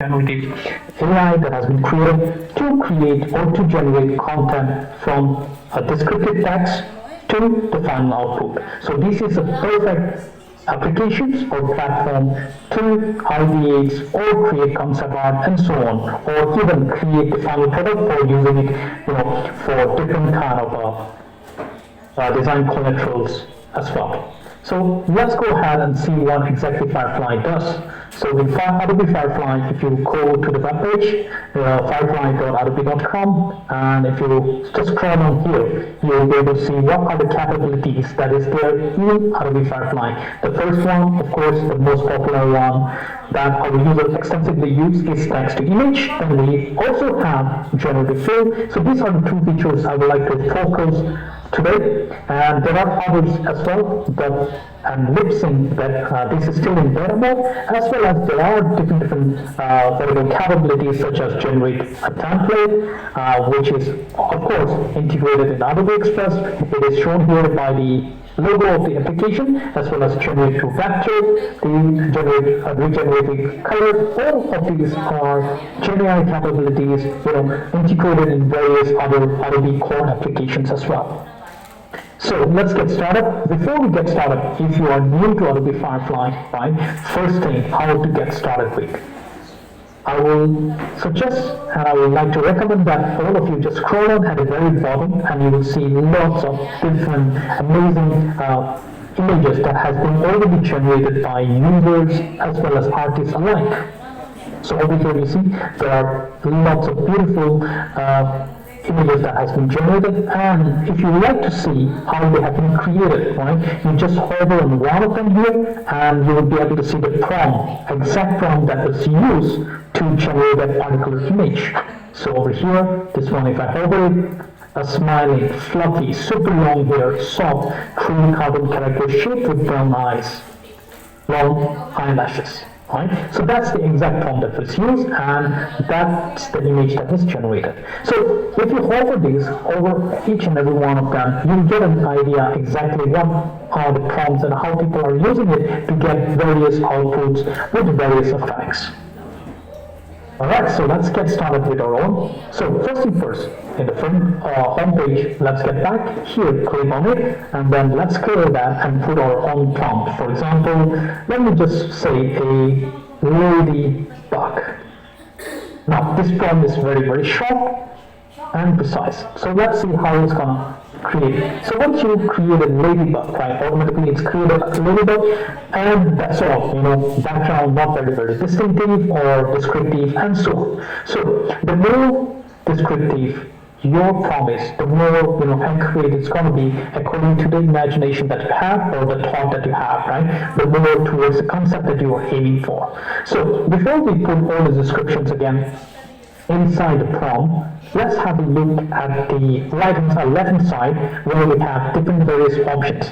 generative AI that has been created to create or to generate content from a descriptive text to the final output. So this is a perfect applications or platform to ideate or create concept art and so on, or even create the final product for using it, for different kind of design collaterals as well. So let's go ahead and see what exactly Firefly does. So in Adobe Firefly, if you go to the webpage, firefly.adobe.com, and if you just scroll on here, you'll be able to see what are the capabilities that is there in Adobe Firefly. The first one, of course, the most popular one that our users extensively use is text to image. Then we also have generative fill. So these are the two features I would like to focus today, and there are others as well, and lip sync that this is still in beta mode, as well as there are different variable capabilities such as generate a template, which is of course integrated in Adobe Express. It is shown here by the logo of the application, as well as generate to vector, the generate regenerative color. All of these are GenAI capabilities, integrated in various other Adobe core applications as well. So let's get started. Before we get started, if you are new to Adobe Firefly, right, first thing, how to get started with. I will suggest and I would like to recommend that all of you just scroll on at the very bottom and you will see lots of different amazing images that has been already generated by users as well as artists alike. So over here you see there are lots of beautiful images that has been generated, and if you like to see how they have been created, right, you just hover on one of them here and you will be able to see the prompt, exact prompt that was used to generate that particular image. So over here, this one, if I hover it, a smiling, fluffy, super long hair, soft, creamy carbon character shaped with brown eyes, long eyelashes. Right? So that's the exact prompt that was used, and that's the image that was generated. So if you hover these over each and every one of them, you'll get an idea exactly what are the prompts and how people are using it to get various outputs with various effects. Alright, so let's get started with our own. So first thing first, in the front home page, let's get back here, click on it, and then let's clear that and put our own prompt. For example, let me just say a ladybug. Now this prompt is very, very short and precise. So let's see how it's gonna create. So once you create a ladybug, right, automatically it's created a ladybug, and that's all. Background not very, very distinctive or descriptive, and so on. So the more descriptive your promise, the more accurate it's going to be according to the imagination that you have or the thought that you have, right? The more towards the concept that you are aiming for. So before we put all the descriptions again inside the prompt, let's have a look at the left-hand side where we have different various options.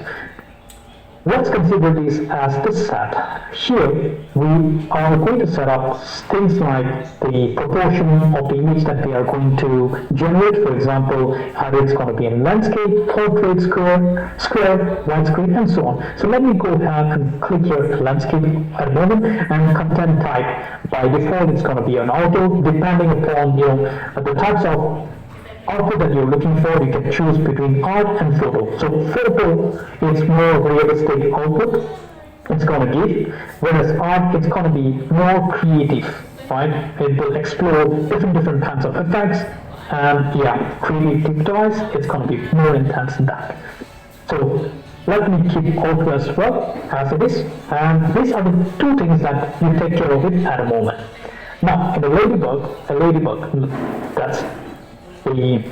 Let's consider this as the set. Here, we are going to set up things like the proportion of the image that we are going to generate. For example, either it's going to be in landscape, portrait, square, widescreen, and so on. So let me go ahead and click here landscape at the moment, and content type. By default, it's going to be an auto, depending upon the types of output that you're looking for. You can choose between art and photo. So photo is more realistic output it's going to give, whereas art it's going to be more creative, right? It will explore different kinds of effects, and creative-wise it's going to be more intense than that. So let me keep auto as well as it is, and these are the two things that you take care of it at the moment. Now in the ladybug, that's the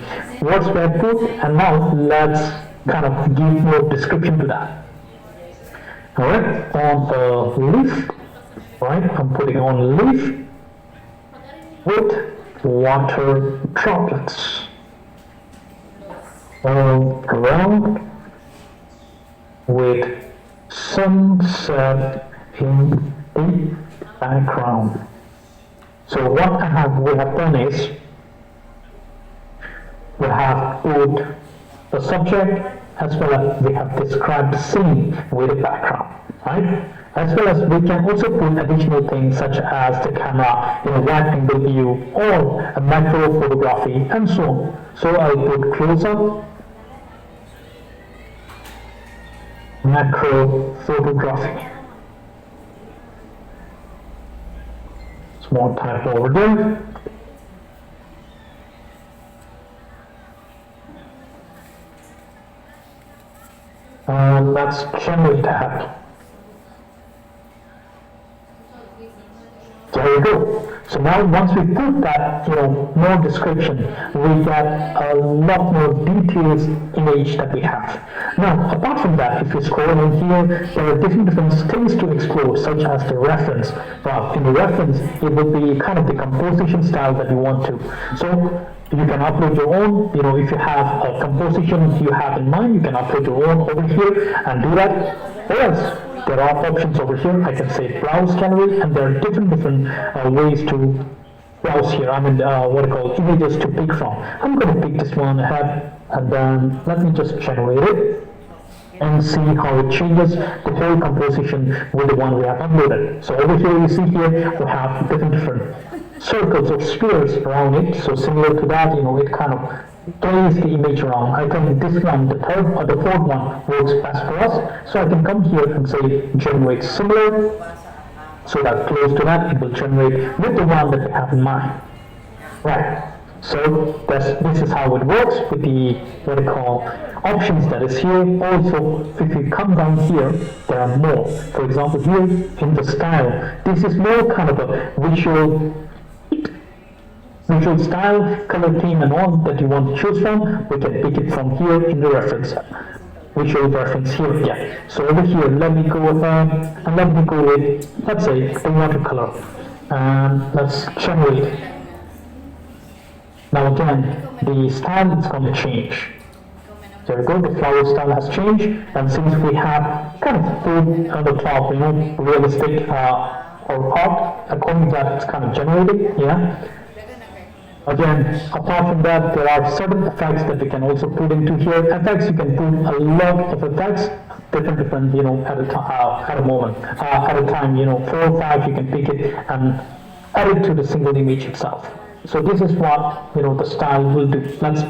words we have put, and now let's kind of give more description to that. Alright, on the leaf, right, I'm putting on leaf with water droplets all around with sunset in the background. So what we have done is we have put the subject as well as we have described the scene with the background, right? As well as we can also put additional things such as the camera in a wide angle view or a macro photography and so on. So I'll put close up, macro photography. Small typo over there. Let's generate that. There we go. So now once we put that, more description, we get a lot more details image that we have. Now, apart from that, if you scroll in here, there are different things to explore, such as the reference. Well, in the reference, it would be kind of the composition style that you want to. So you can upload your own, if you have a composition you have in mind, you can upload your own over here and do that. Or else, there are options over here. I can say browse gallery, and there are different ways to browse here. Images to pick from. I'm going to pick this one ahead, and then let me just generate it and see how it changes the whole composition with the one we have uploaded. So over here you see here we have different circles or spheres around it. So similar to that, it kind of plays the image around. I think this one, the third or the fourth one, works best for us. So I can come here and say generate similar. So that close to that, it will generate with the one that we have in mind. Right. So this is how it works with the options that is here. Also, if you come down here, there are more. For example, here in the style, this is more kind of a visual style, color theme and all that you want to choose from. We can pick it from here in the reference. Visual reference here again. So over here, let me go ahead and let me go with, let's say, the watercolor. And let's generate. Now again, the style is going to change. There we go, the flower style has changed, and since we have kind of put on the top, realistic or art, according to that, it's kind of generated, yeah. Again, apart from that, there are certain effects that we can also put into here. Effects, you can put a lot of effects, different, at a moment, at a time, 4 or 5, you can pick it and add it to the single image itself. So this is what, the style will do. Let's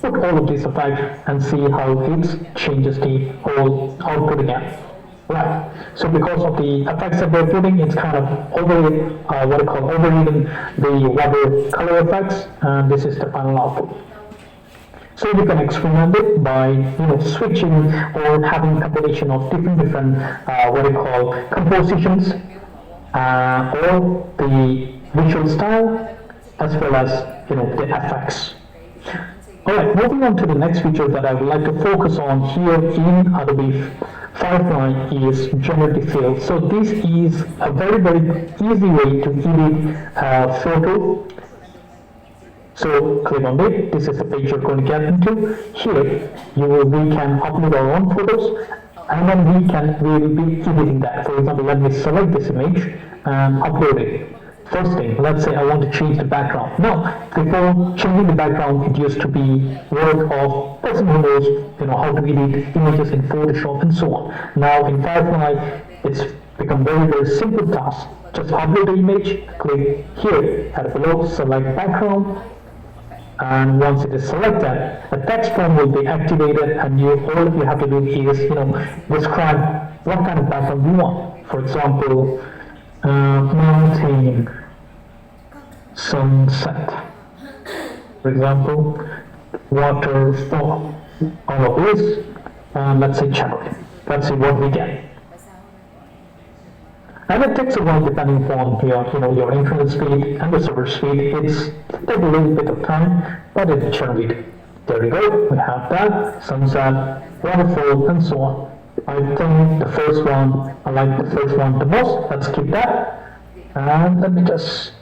put all of these effects and see how it changes the whole output again. Right. So because of the effects that we're putting, it's kind of overeating the watercolor effects, and this is the final output. So you can experiment it by switching or having a combination of different compositions or the visual style as well as the effects. Alright, moving on to the next feature that I would like to focus on here in Adobe Firefly is generative fill. So this is a very easy way to edit a photo. So click on it. This is the page you're going to get into. Here we can upload our own photos, and then we will be editing that. For example, let me select this image and upload it. First thing, let's say I want to change the background. Now, before changing the background, it used to be work of person who knows, how to edit images in Photoshop and so on. Now in Firefly, it's become very simple task. Just upload the image, click here at below, select background, and once it is selected, a text form will be activated, and all you have to do is, describe what kind of background you want. For example, mountain, sunset, for example, waterfall, all of this, and let's say channel. Let's see what we get. And it takes a while depending upon your internet speed and the server speed. It's take a little bit of time, but it generally, there we go, we have that, sunset, waterfall, and so on. I think the first one, I like the first one the most. Let's keep that. And let me just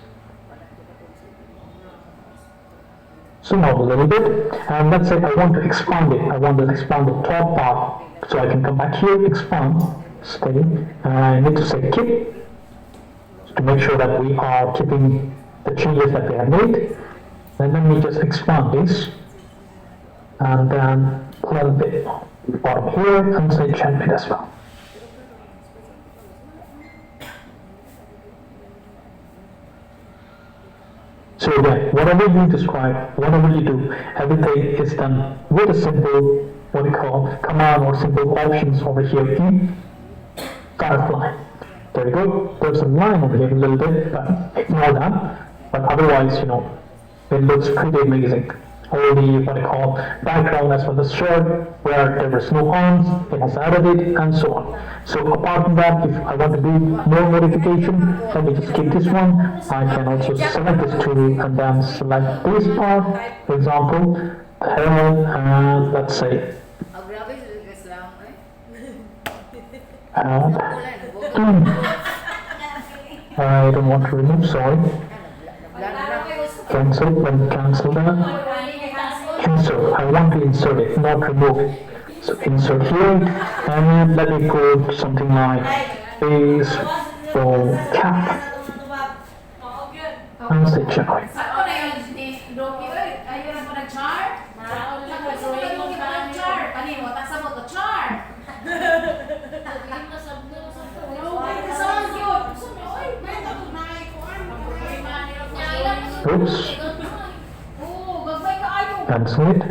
zoom out a little bit. And let's say I want to expand it. I want to expand the top part. So I can come back here, expand, stay. And I need to say keep to make sure that we are keeping the changes that we have made. And then we just expand this. And then a little bit bottom here and say generate as well. So again, whatever you describe, whatever you do, everything is done with a simple, what we call command or simple options over here in Firefly. There you go. There's a line over here a little bit, but ignore that. But otherwise, it looks pretty amazing. All the what I call background as well as shirt, where there was no arms, it has added it, and so on. So apart from that, if I want to do more modification, let me just keep this one. I can also select this tool and then select this part, for example, the hair, and let's say add. I don't want to remove, sorry. Cancel, let me cancel that. Insert, I want to insert it, not remove it. So insert here, and let me put something like face or cap. And say generate. Oops. Cancel it.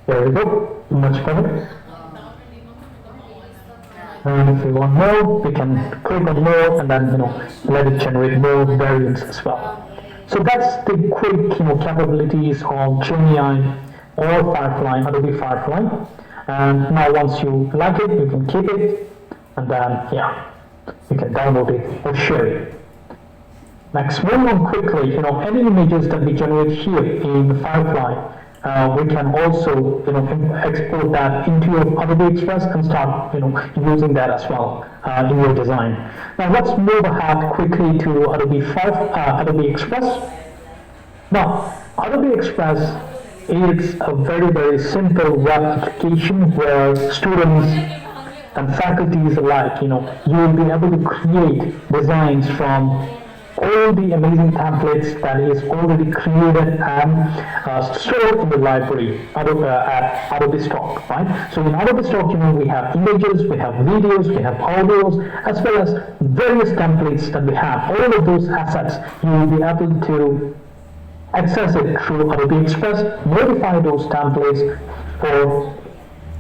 There we go, much better. And if we want more, we can click on more and then let it generate more variants as well. So that's the quick capabilities of Gemini or Firefly, Adobe Firefly. And now once you like it, you can keep it, and then you can download it or share it. Next, moving on quickly, any images that we generate here in Firefly, we can also export that into your Adobe Express and start using that as well in your design. Now let's move ahead quickly to Adobe Express. Now Adobe Express is a very simple web application where students and faculties alike, you will be able to create designs from all the amazing templates that is already created and stored in the library at Adobe Stock, right? So in Adobe Stock, we have images, we have videos, we have audios, as well as various templates that we have. All of those assets, you will be able to access it through Adobe Express, modify those templates for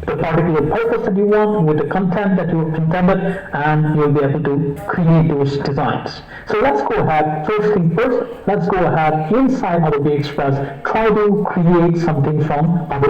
the particular purpose that you want with the content that you intended, and you'll be able to create those designs. So let's go ahead, first thing first, let's go ahead inside Adobe Express, try to create something from the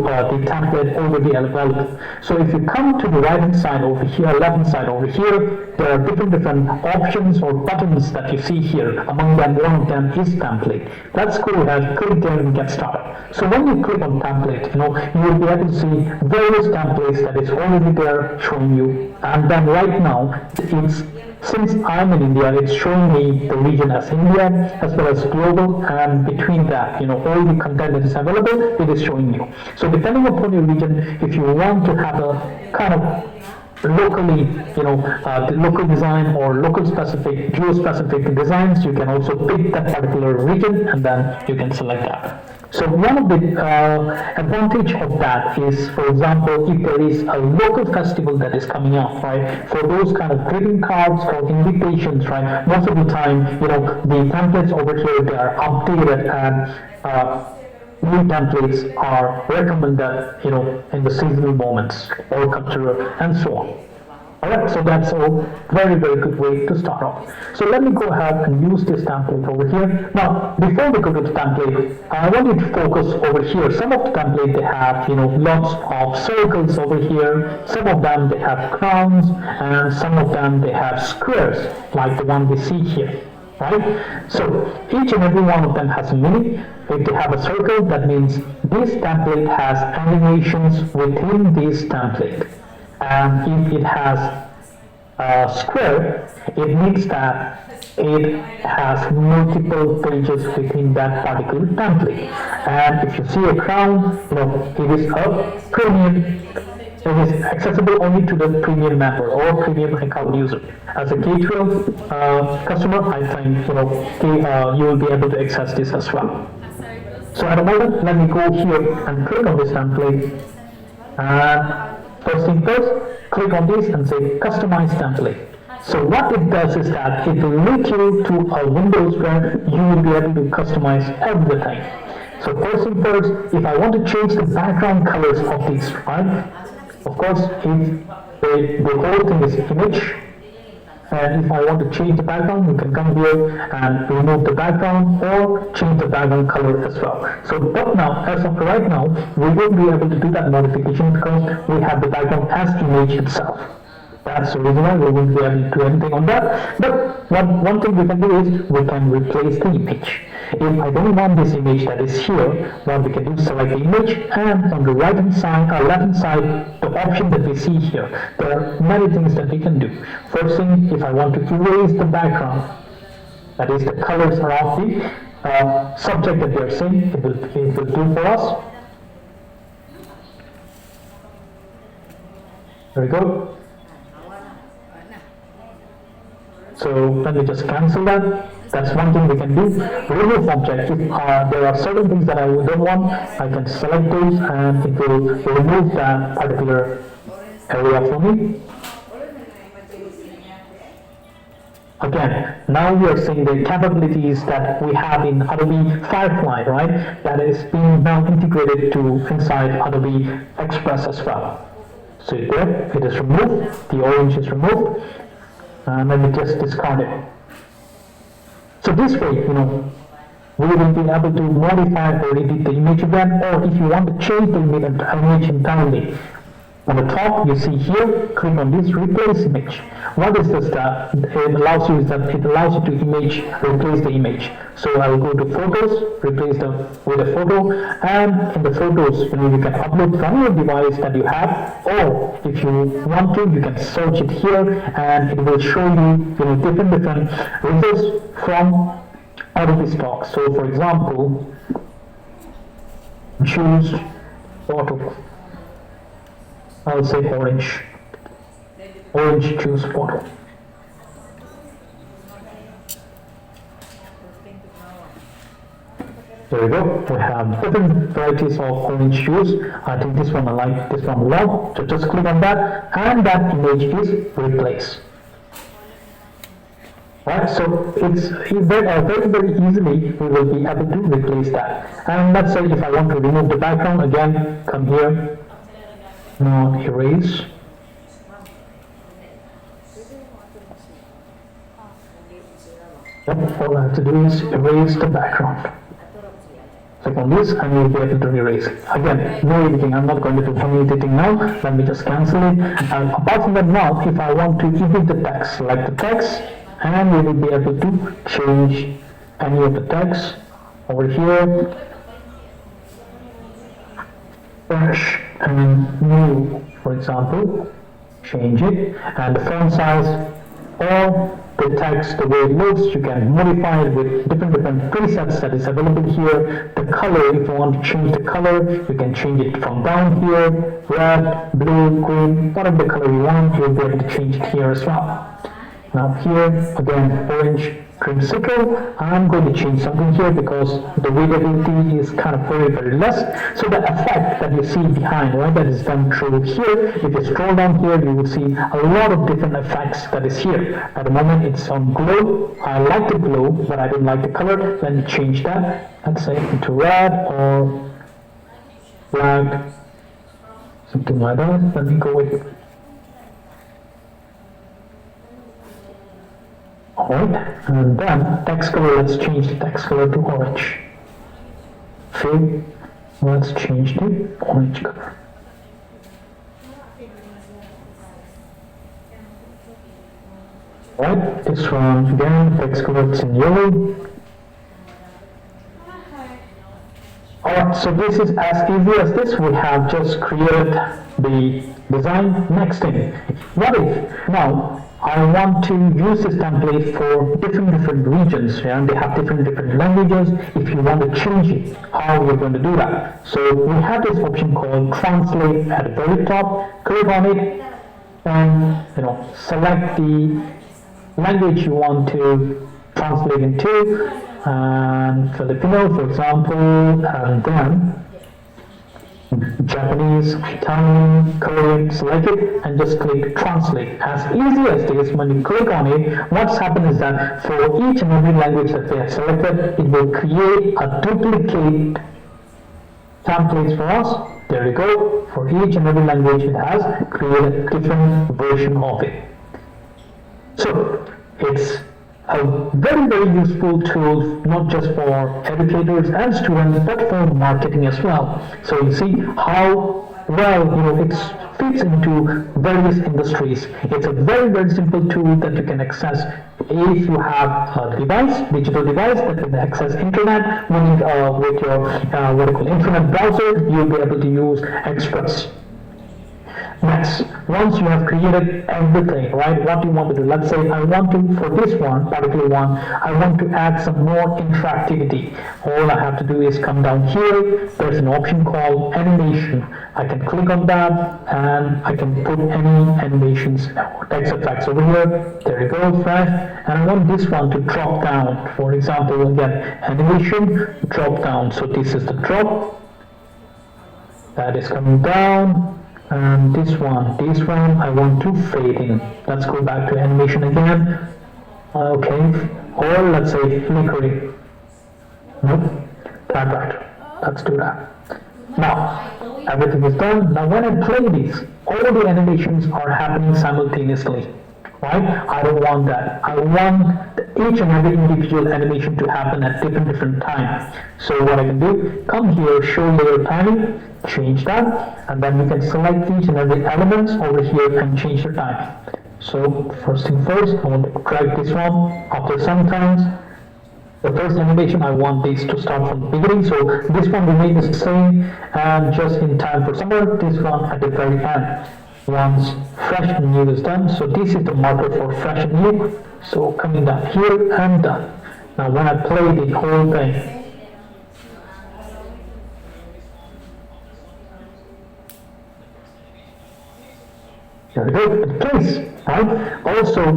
template already available. So if you come to the right hand side over here, left hand side over here, there are different options or buttons that you see here. Among them, one of them is template. Let's go ahead, click there and get started. So when you click on template, you will be able to see various templates that is already there showing you. And then right now, since I'm in India, it's showing me the region as India as well as global, and between that, all the content that is available, it is showing you. So depending upon your region, if you want to have a kind of locally, the local design or local specific, geo-specific designs, you can also pick that particular region and then you can select that. So one of the advantage of that is, for example, if there is a local festival that is coming up, right, for those kind of greeting cards or invitations, right, most of the time, the templates over here, they are updated and new templates are recommended, in the seasonal moments or cultural and so on. Alright, so that's a very good way to start off. So let me go ahead and use this template over here. Now, before we go to the template, I want you to focus over here. Some of the template they have, lots of circles over here. Some of them they have crowns, and some of them they have squares, like the one we see here. Right? So each and every one of them has a meaning. If they have a circle, that means this template has animations within this template. And if it has a square, it means that it has multiple pages within that particular template. And if you see a crown, it is a premium It is accessible only to the premium member or premium account user. As a K12 customer, I think you will be able to access this as well. So at the moment, let me go here and click on this template. And first thing first, click on this and say customize template. So what it does is that it will link you to a Windows where you will be able to customize everything. So first thing first, if I want to change the background colors of these, right? Of course, if the whole thing is image, and if I want to change the background, you can come here and remove the background or change the background color as well. So but now, as of right now, we won't be able to do that modification because we have the background as image itself. That's the reason why we won't be able to do anything on that. But one thing we can do is we can replace the image. If I don't want this image that is here, what we can do is select the image, and on the right hand side or left hand side, the option that we see here, there are many things that we can do. First thing, if I want to erase the background, that is the colors around the subject that we are seeing, it will do for us. There we go. So let me just cancel that. That's one thing we can do. Remove object. If there are certain things that I don't want, I can select those and it will remove that particular area for me. Again, now we are seeing the capabilities that we have in Adobe Firefly, right? That is being now integrated to inside Adobe Express as well. So there, it is removed. The orange is removed. Let me just discard it. So this way, we will be able to modify or edit the image again, or if you want to change the image entirely. On the top, you see here, click on this replace image. What is this that it allows you is that it allows you to replace the image. So I will go to photos, replace with a photo, and in the photos, you can upload from your device that you have, or if you want to, you can search it here, and it will show you, different results from Adobe stock. So for example, choose photo. I'll say orange. Orange choose photo. There we go. We have different varieties of orange hues. I think this one I like, this one I love. So just click on that, and that image is replaced. Right, so it's very easily we will be able to replace that. And let's say if I want to remove the background, again, come here. Now erase. Yep, all I have to do is erase the background. Click on this and you'll be able to erase it. Again, no editing, I'm not going to do any editing now. Let me just cancel it. And apart from that now, if I want to edit the text, select the text, and we will be able to change any of the text over here. Fresh and new, for example, change it, and the font size or the text, the way it looks, you can modify it with different presets that is available here. The color, if you want to change the color, you can change it from down here, red, blue, green, whatever the color you want, you'll be able to change it here as well. Now here, again, orange, creamsicle. I'm going to change something here because the readability is kind of very less. So the effect that you see behind, right, that is done through here, if you scroll down here, you will see a lot of different effects that is here. At the moment, it's on glow. I like the glow, but I don't like the color. Let me change that. Let's say into red or black, something like that. Let me go with. Alright, and then text color, let's change the text color to orange. Okay, let's change the orange color. Alright, this one again, text color is in yellow. Alright, so this is as easy as this. We have just created the design. Next thing, what if now I want to use this template for different regions, and they have different languages. If you want to change it, how you're going to do that? So we have this option called translate at the very top. Click on it, and select the language you want to translate into, and Filipino, for example, and then Japanese, Italian, Korean, select it and just click translate. As easy as this, when you click on it, what's happened is that for each and every language that we have selected, it will create a duplicate templates for us. There you go. For each and every language, it has created a different version of it. So it's a very useful tool, not just for educators and students, but for marketing as well. So you see how well it fits into various industries. It's a very simple tool that you can access if you have a device, digital device that can access internet. With your internet browser, you'll be able to use Express. Next, once you have created everything, right, what you want to do, let's say I want to, for this particular one, I want to add some more interactivity. All I have to do is come down here, there's an option called animation. I can click on that and I can put any animations or text effects over here. There you go, fresh. And I want this one to drop down. For example, again, animation, drop down. So this is the drop. That is coming down. And this one I want to fade in. Let's go back to animation again. Okay, or let's say flickering. Nope, right. Let's do that. Now, everything is done. Now when I play these, all the animations are happening simultaneously. Right? I don't want that. I want each and every individual animation to happen at different times. So what I can do, come here, show layer timing, change that, and then we can select each and every element over here and change the time. So first thing first, I want to drag this one after some times. The first animation, I want this to start from the beginning, so this one remains the same, and just in time for summer, this one at the very end. Once fresh and new is done, so this is the marker for fresh and new. So coming down here and done. Now when I play the whole thing, there we go, it plays, right? Also,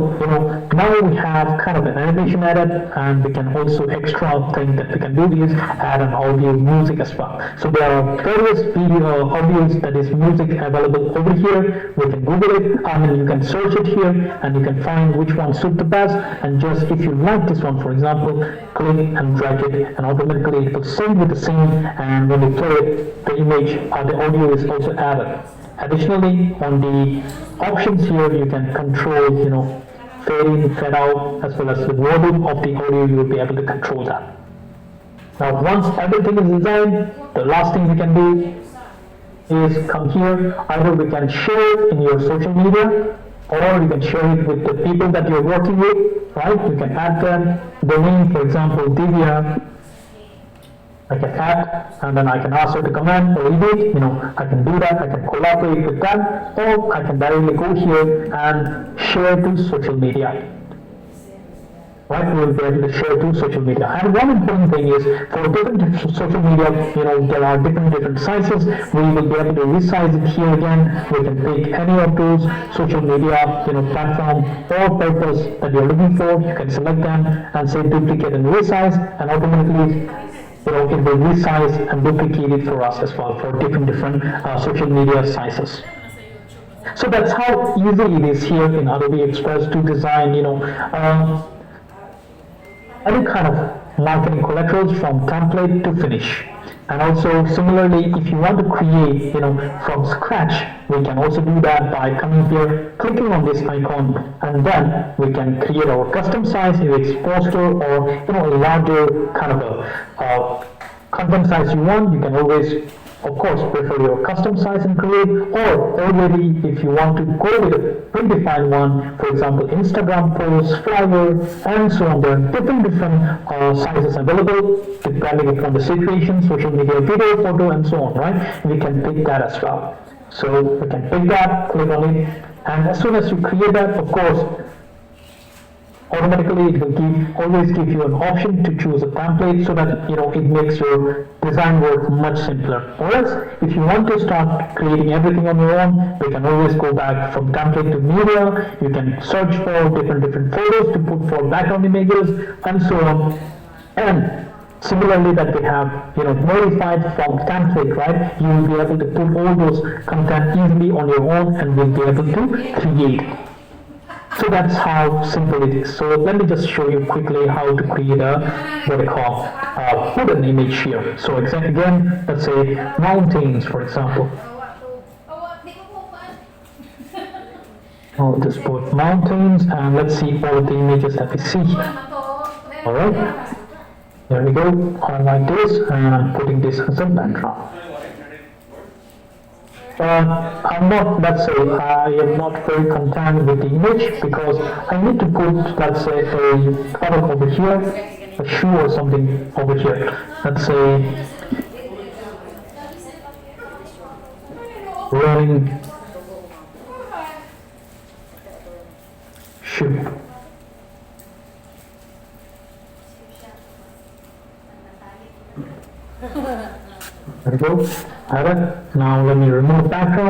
now we have kind of an animation added, and we can also extra thing that we can do is add an audio music as well. So there are various video audios, that is music available over here. We can Google it, and you can search it here, and you can find which one suits the best. And just if you like this one, for example, click and drag it, and automatically it will sync with the scene. And when you play it, the image or the audio is also added. Additionally, on the options here, you can control, fade in, fade out, as well as the volume of the audio. You will be able to control that. Now, once everything is designed, the last thing we can do is come here. Either we can share in your social media, or you can share it with the people that you're working with, right? You can add them. The name, for example, Divya. I can add, and then I can ask her to comment or edit. I can do that. I can collaborate with them, or I can directly go here and share to social media. Right? We will be able to share to social media. And one important thing is, for different social media, there are different sizes. We will be able to resize it here again. We can pick any of those social media, platform or purpose that you're looking for. You can select them and say duplicate and resize, and automatically it will resize and duplicate it for us as well for different social media sizes. So that's how easy it is here in Adobe Express to design, any kind of marketing collaterals from template to finish. And also similarly, if you want to create, from scratch, we can also do that by coming here, clicking on this icon, and then we can create our custom size, if it's poster or a larger kind of a content size you want. You can always, of course, prefer your custom size and create, or already if you want to go with a predefined one, for example, Instagram posts, flyer, and so on. There are different sizes available depending upon the situation, social media, video, photo, and so on, right? We can pick that as well. So we can pick that, click on it, and as soon as you create that, of course, automatically it will always give you an option to choose a template so that it makes your design work much simpler. Or else, if you want to start creating everything on your own, we can always go back from template to media. You can search for different photos to put for background images and so on. And similarly, that we have modified from template, right? You will be able to put all those content easily on your own and will be able to create. So that's how simple it is. So let me just show you quickly how to create a what I call a wooden image here. So again, let's say mountains, for example. I'll just put mountains and let's see all the images that we see. All right, there we go. I like this and I'm putting this as a background. I'm not, let's say, I am not very content with the image because I need to put, let's say, a product over here, a shoe or something over here. Let's say, running shoe. There we go. Now let me remove background.